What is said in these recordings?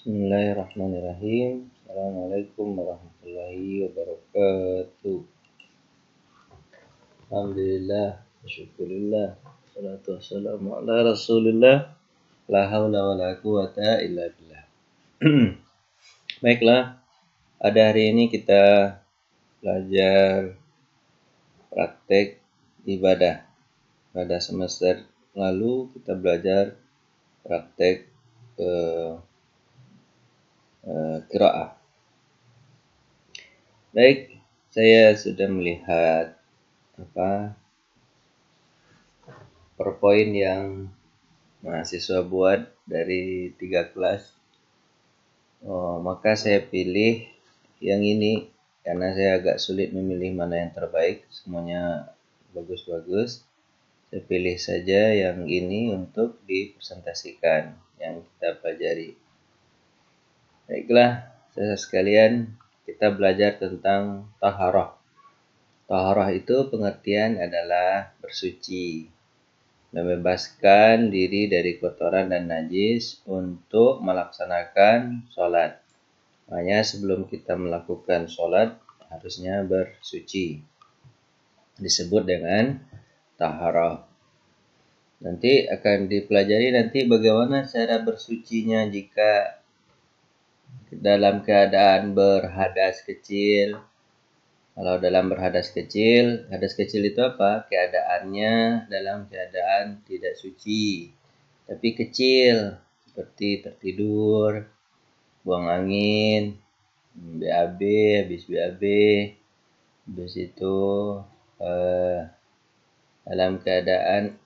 Bismillahirrahmanirrahim. Assalamualaikum warahmatullahi wabarakatuh. Alhamdulillah, syukurillah, salatu wassalamu ala rasulillah, la hawla wa la quwata illa billah. Baiklah, pada hari ini kita belajar praktek ibadah. Pada semester lalu kita belajar praktek qiraah. Baik, saya sudah melihat PowerPoint yang mahasiswa buat dari 3 kelas. Maka saya pilih yang ini karena saya agak sulit memilih mana yang terbaik. Semuanya bagus-bagus. Saya pilih saja yang ini untuk dipresentasikan yang kita pelajari. Baiklah, saudara sekalian, kita belajar tentang taharah. Taharah itu pengertian adalah bersuci, membebaskan diri dari kotoran dan najis untuk melaksanakan sholat. Makanya sebelum kita melakukan sholat harusnya bersuci. Disebut dengan taharah. Nanti akan dipelajari bagaimana cara bersucinya jika dalam keadaan berhadas kecil. Kalau dalam berhadas kecil, hadas kecil itu apa? Keadaannya dalam keadaan tidak suci, tapi kecil, seperti tertidur, buang angin, BAB, habis BAB, habis itu dalam keadaan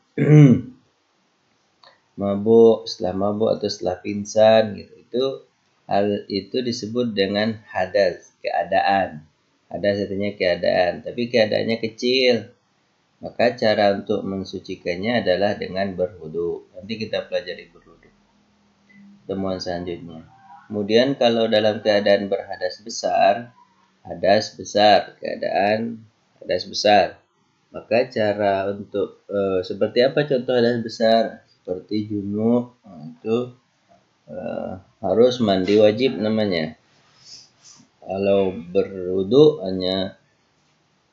mabuk, setelah mabuk atau setelah pingsan gitu. Hal itu disebut dengan hadas, keadaan. Hadas artinya keadaan, tapi keadaannya kecil. Maka cara untuk mensucikannya adalah dengan berwudu. Nanti kita pelajari berwudu. Temuan selanjutnya. Kemudian kalau dalam keadaan berhadas besar, keadaan hadas besar. Maka cara untuk seperti apa contoh hadas besar? Seperti junub, itu harus mandi wajib namanya. Kalau berwudu hanya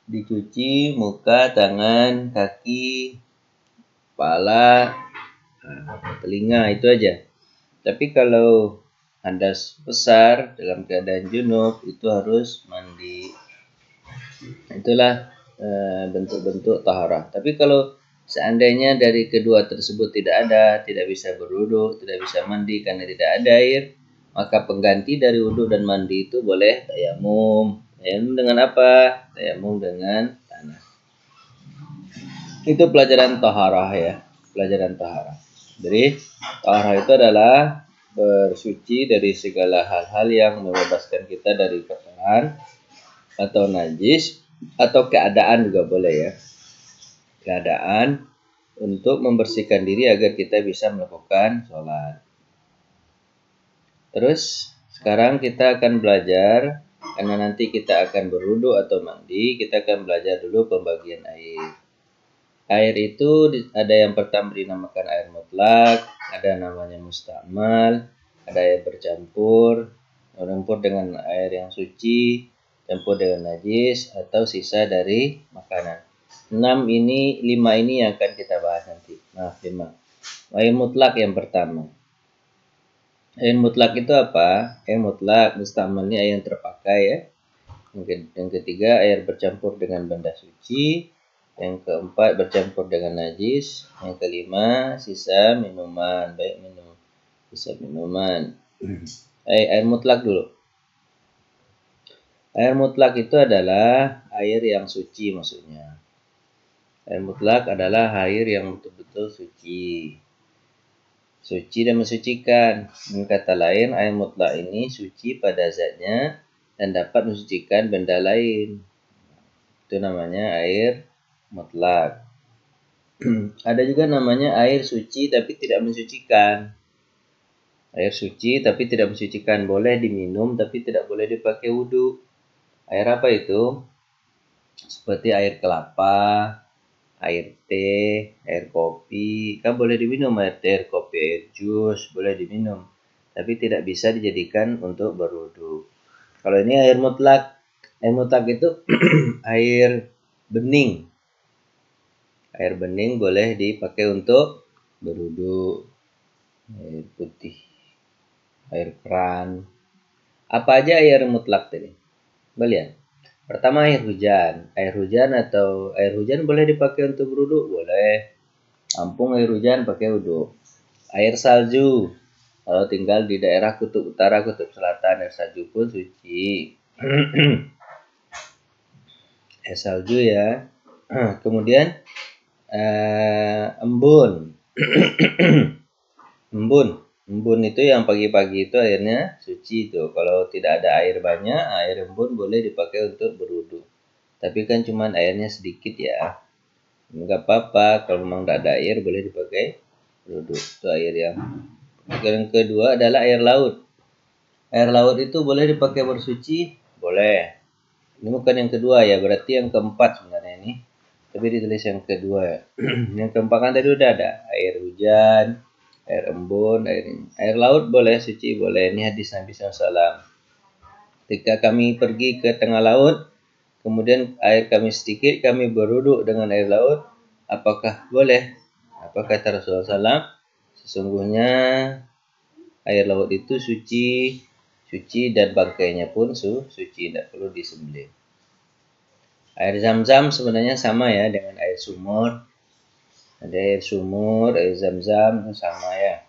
dicuci muka, tangan, kaki, kepala, telinga, itu aja. Tapi kalau hadas besar dalam keadaan junub itu harus mandi. Itulah bentuk-bentuk taharah. Tapi kalau seandainya dari kedua tersebut tidak bisa berwudu, tidak bisa mandi karena tidak ada air, maka pengganti dari wudu dan mandi itu boleh tayamum. Tayamum dengan apa? Tayamum dengan tanah. Itu pelajaran taharah ya, pelajaran taharah. Jadi taharah itu adalah bersuci dari segala hal-hal yang membebaskan kita dari kotoran atau najis atau keadaan juga boleh ya. Keadaan untuk membersihkan diri agar kita bisa melakukan sholat. Terus sekarang kita akan belajar, karena nanti kita akan berwudu atau mandi, kita akan belajar dulu pembagian air. Air itu ada yang pertama dinamakan air mutlak, ada namanya mustamal, ada air bercampur dengan air yang suci, campur dengan najis atau sisa dari makanan. 5 ini yang akan kita bahas nanti. 5. Air mutlak yang pertama. Air mutlak itu apa? Air mutlak, mustamal ini air yang terpakai ya. Yang ketiga, air bercampur dengan benda suci. Yang keempat, bercampur dengan najis. Yang kelima, sisa minuman, sisa minuman. Air mutlak dulu. Air mutlak itu adalah air yang suci maksudnya. Air mutlak adalah air yang betul-betul suci. Suci dan mensucikan. Dengan kata lain, air mutlak ini suci pada zatnya dan dapat mensucikan benda lain. Itu namanya air mutlak. Ada juga namanya air suci tapi tidak mensucikan. Air suci tapi tidak mensucikan, boleh diminum tapi tidak boleh dipakai wudu. Air apa itu? Seperti air kelapa, air teh, air kopi. Kan boleh diminum air teh, air kopi, air jus, boleh diminum. tapi tidak bisa dijadikan untuk berwudu. Kalau ini air mutlak itu air bening. Air bening boleh dipakai untuk berwudu. Air putih, air keran. Apa aja air mutlak tadi? Lihat. Pertama air hujan. Air hujan boleh dipakai untuk berwudu? Boleh. Tampung air hujan pakai wudu. Air salju. Kalau tinggal di daerah kutub utara, kutub selatan, air salju pun suci. Air salju ya. Kemudian embun. Embun itu yang pagi-pagi itu airnya suci itu. Kalau tidak ada air banyak, air embun boleh dipakai untuk berwudu. Tapi kan cuman airnya sedikit ya. Enggak apa-apa, kalau memang tidak ada air boleh dipakai berwudu. Itu air yang kedua adalah air laut. Air laut itu boleh dipakai bersuci? Boleh. Ini bukan yang kedua ya, berarti yang keempat sebenarnya ini. Tapi ditulis yang kedua ya. Yang keempat kan tadi udah ada. Air hujan, air embun, air laut boleh suci, boleh. Ini hadis Nabi SAW. Ketika kami pergi ke tengah laut, kemudian air kami sedikit, kami berwudu dengan air laut, apakah boleh? Apa kata Rasulullah SAW? Sesungguhnya air laut itu suci dan bangkainya pun suci, tidak perlu disembelih. Air zam-zam sebenarnya sama ya dengan air sumur. Ada air sumur, air zam-zam sama ya.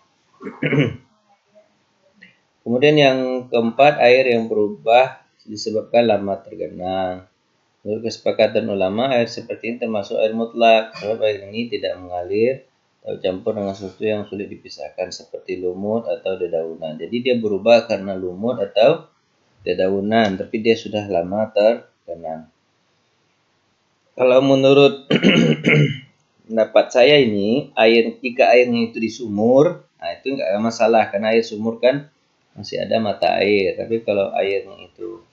Kemudian yang keempat, air yang berubah disebabkan lama tergenang. Menurut kesepakatan ulama, air seperti ini termasuk air mutlak, sebab air ini tidak mengalir atau campur dengan sesuatu yang sulit dipisahkan seperti lumut atau dedaunan. Jadi dia berubah karena lumut atau dedaunan, tapi dia sudah lama tergenang. Kalau menurut pendapat saya ini, jika airnya itu di sumur, nah itu nggak masalah karena air sumur kan masih ada mata air. Tapi kalau airnya itu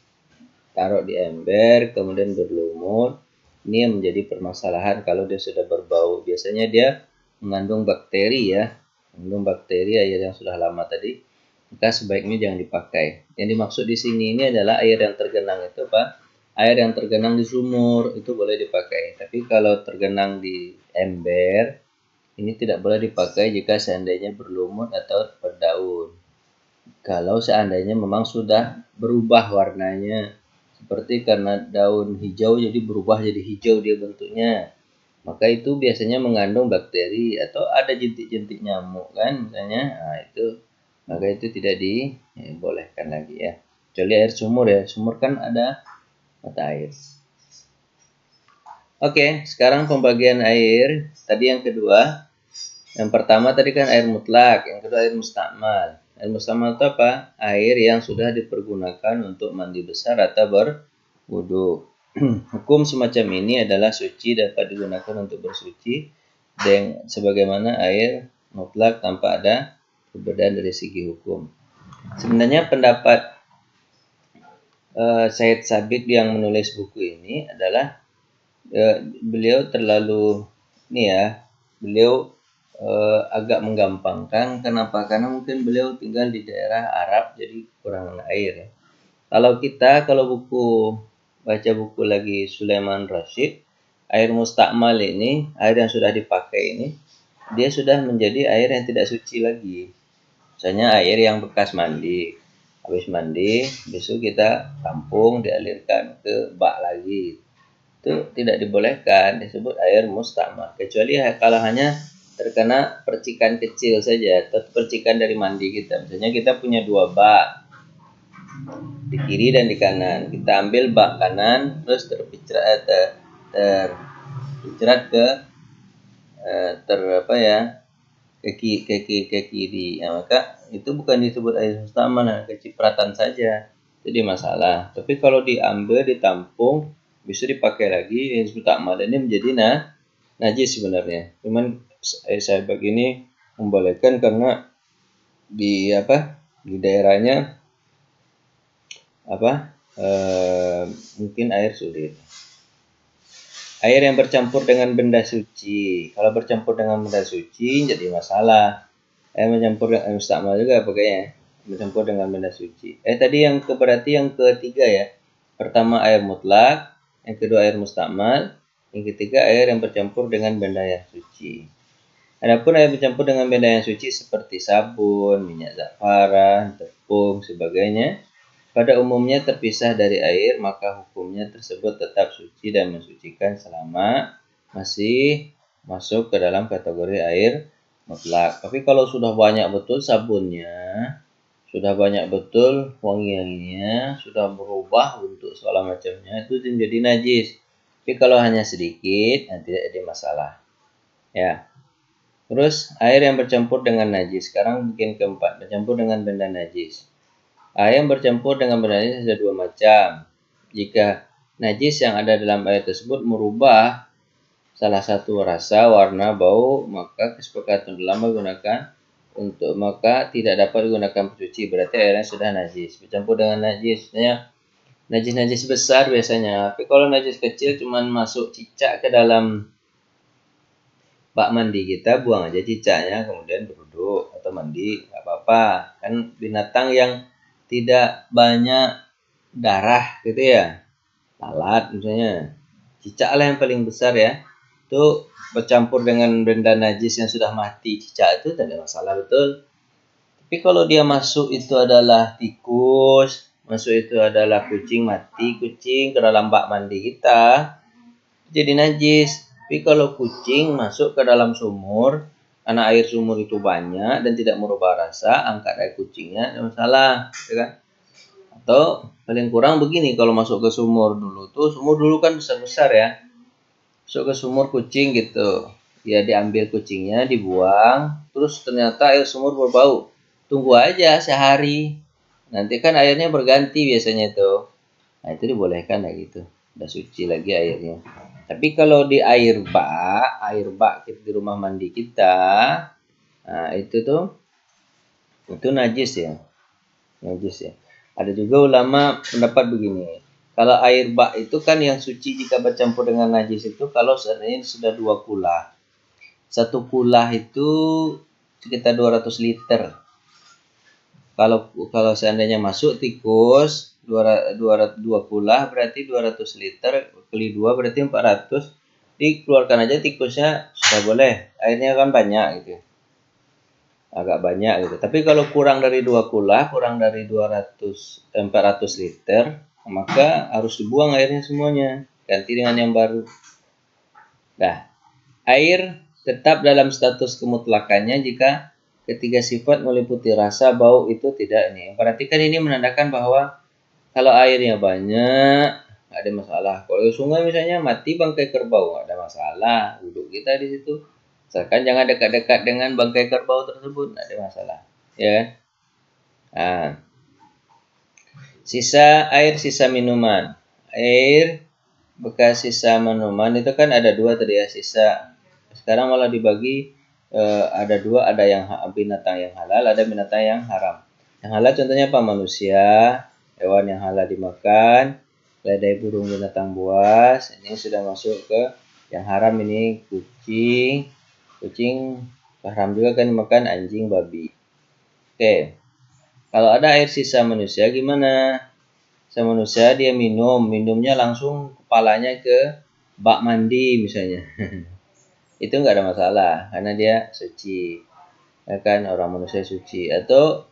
taruh di ember, kemudian berlumut, ini yang menjadi permasalahan kalau dia sudah berbau. Biasanya dia mengandung bakteri ya, mengandung bakteri air yang sudah lama tadi. Maka sebaiknya jangan dipakai. Yang dimaksud di sini ini adalah air yang tergenang itu apa? Air yang tergenang di sumur itu boleh dipakai. Tapi kalau tergenang di ember, ini tidak boleh dipakai jika seandainya berlumut atau berdaun. Kalau seandainya memang sudah berubah warnanya, seperti karena daun hijau jadi berubah jadi hijau dia bentuknya, maka itu biasanya mengandung bakteri atau ada jentik-jentik nyamuk kan misalnya. Nah, maka itu tidak dibolehkan lagi ya. Kecuali air sumur ya. Sumur kan ada mata air. Oke, sekarang pembagian air. Tadi yang kedua. Yang pertama tadi kan air mutlak, yang kedua air mustakmal. Air mustakmal itu apa? Air yang sudah dipergunakan untuk mandi besar atau berwudu. Hukum semacam ini adalah suci dapat digunakan untuk bersuci dan sebagaimana air mutlak tanpa ada perbedaan dari segi hukum. Sebenarnya pendapat Said Sabit yang menulis buku ini adalah beliau terlalu beliau agak menggampangkan. Kenapa? Karena mungkin beliau tinggal di daerah Arab jadi kurang air. Kalau baca buku lagi Sulaiman Rashid, air mustakmal ini, air yang sudah dipakai ini, dia sudah menjadi air yang tidak suci lagi. Misalnya air yang bekas mandi. Habis mandi, besok kita tampung, dialirkan ke bak lagi. Itu tidak dibolehkan, disebut air mustakmal. Kecuali kalau hanya terkena percikan kecil saja, atau percikan dari mandi kita. Misalnya kita punya 2 bak, di kiri dan di kanan. Kita ambil bak kanan, terus terpincrat ke kiri. Nah, maka itu bukan disebut air mustakmal, kecipratan saja. Jadi masalah. Tapi kalau diambil, ditampung, bisa dipakai lagi, air mustakmal ini menjadi najis sebenarnya. Cuman saya begini membolehkan karena di daerahnya mungkin air sulit. Air yang bercampur dengan benda suci. Kalau bercampur dengan benda suci jadi masalah. Air mencampur dengan air mustakmal juga pokoknya. bercampur dengan benda suci. Tadi berarti yang ketiga ya. Pertama air mutlak, yang kedua air mustakmal, yang ketiga air yang bercampur dengan benda yang suci. Adapun air bercampur dengan benda yang suci seperti sabun, minyak zafaran, tepung, sebagainya, pada umumnya terpisah dari air, maka hukumnya tersebut tetap suci dan mensucikan selama masih masuk ke dalam kategori air mutlak. Tapi kalau sudah banyak betul sabunnya, sudah banyak betul wangi-wanginya, sudah berubah bentuk segala macamnya, itu menjadi najis. Tapi kalau hanya sedikit, tidak ada masalah. Ya. Terus air yang bercampur dengan najis. Sekarang bikin keempat, bercampur dengan benda najis. Air yang bercampur dengan benda najis ada dua macam. Jika najis yang ada dalam air tersebut merubah salah satu rasa, warna, bau, maka kesepakatan ulama maka tidak dapat digunakan pencuci. Berarti airnya sudah najis. Bercampur dengan najis, najis besar biasanya. Tapi kalau najis kecil cuman masuk cicak ke dalam bak mandi kita, buang aja cicaknya, kemudian duduk atau mandi, nggak apa-apa. Kan binatang yang tidak banyak darah gitu ya, lalat misalnya, cicak lah yang paling besar ya. Itu bercampur dengan benda najis yang sudah mati, cicak itu tidak ada masalah betul. Tapi kalau dia masuk itu adalah tikus, masuk itu adalah kucing mati, kucing ke dalam bak mandi kita, jadi najis. Tapi kalau kucing masuk ke dalam sumur, karena air sumur itu banyak dan tidak merubah rasa, angkat air kucingnya, tidak masalah, ya kan? Atau paling kurang begini, kalau masuk ke sumur dulu kan besar-besar ya, masuk ke sumur kucing gitu, ya diambil kucingnya, dibuang, terus ternyata air sumur berbau, tunggu aja sehari, nanti kan airnya berganti biasanya itu. Nah itu dibolehkan kayak gitu, udah suci lagi airnya. Tapi kalau di air bak di rumah mandi kita, nah itu najis ya, najis ya. Ada juga ulama pendapat begini, kalau air bak itu kan yang suci jika bercampur dengan najis itu kalau seandainya sudah 2 kulah. Satu kulah itu sekitar 200 liter. Kalau seandainya masuk tikus 2 kulah berarti 200 liter kali 2 berarti 400, dikeluarkan aja tikusnya sudah boleh, airnya kan banyak gitu, agak banyak gitu. Tapi kalau kurang dari 2 kulah, kurang dari 400 liter, maka harus dibuang airnya semuanya, ganti dengan yang baru. Nah, air tetap dalam status kemutlakannya jika ketiga sifat meliputi rasa, bau itu tidak nih. Perhatikan ini menandakan bahwa kalau airnya banyak, nggak ada masalah. Kalau sungai misalnya mati bangkai kerbau, nggak ada masalah. Duduk kita di situ. Misalkan jangan dekat-dekat dengan bangkai kerbau tersebut, nggak ada masalah. Ya. Nah, sisa minuman. Air bekas sisa minuman itu kan ada 2 tadi ya, sisa. Sekarang malah dibagi ada 2, ada yang binatang yang halal, ada binatang yang haram. Yang halal contohnya apa? Manusia, hewan yang halal dimakan, keledai, burung, binatang buas. Ini sudah masuk ke yang haram, ini kucing. Kucing haram juga kan dimakan, anjing, babi. Oke. Kalau ada air sisa manusia gimana? Sisa manusia dia minumnya langsung kepalanya ke bak mandi misalnya. Itu nggak ada masalah karena dia suci, ya kan, orang manusia suci. Atau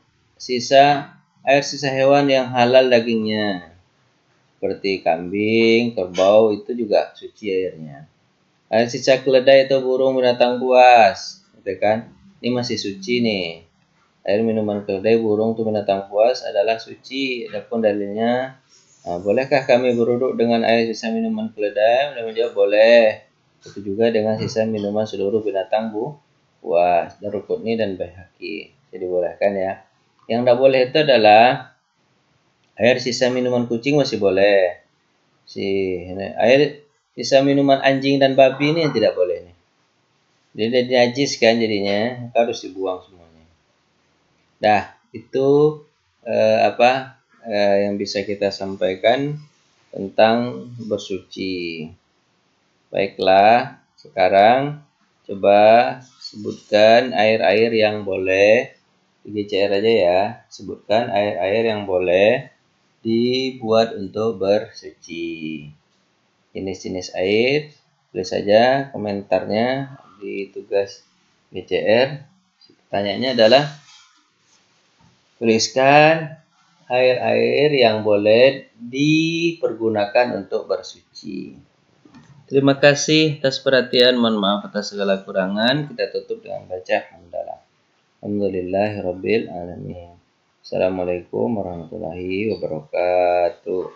air sisa hewan yang halal dagingnya seperti kambing, kerbau, itu juga suci airnya. Air sisa keledai atau burung, binatang buas, gitu kan, ini masih suci nih. Air minuman keledai, burung, atau binatang buas adalah suci. Adapun dalilnya, bolehkah kami berwuduk dengan air sisa minuman keledai? Menjawab boleh. Itu juga dengan sisa minuman seluruh binatang buas, Daruqutni dan Baihaqi. Jadi bolehkan ya. Yang tidak boleh itu adalah air sisa minuman kucing masih boleh. Air sisa minuman anjing dan babi ini yang tidak boleh nih. Jadi najis kan jadinya, harus dibuang semuanya. Nah, itu yang bisa kita sampaikan tentang bersuci. Baiklah, sekarang coba sebutkan air-air yang boleh Di GCR aja ya, sebutkan air-air yang boleh dibuat untuk bersuci. Jenis-jenis air, tulis saja komentarnya di tugas GCR. Pertanyaannya adalah tuliskan air-air yang boleh dipergunakan untuk bersuci. Terima kasih atas perhatian. Mohon maaf atas segala kurangan. Kita tutup dengan baca hamdalah. Alhamdulillahirabbil alamin. Assalamualaikum warahmatullahi wabarakatuh.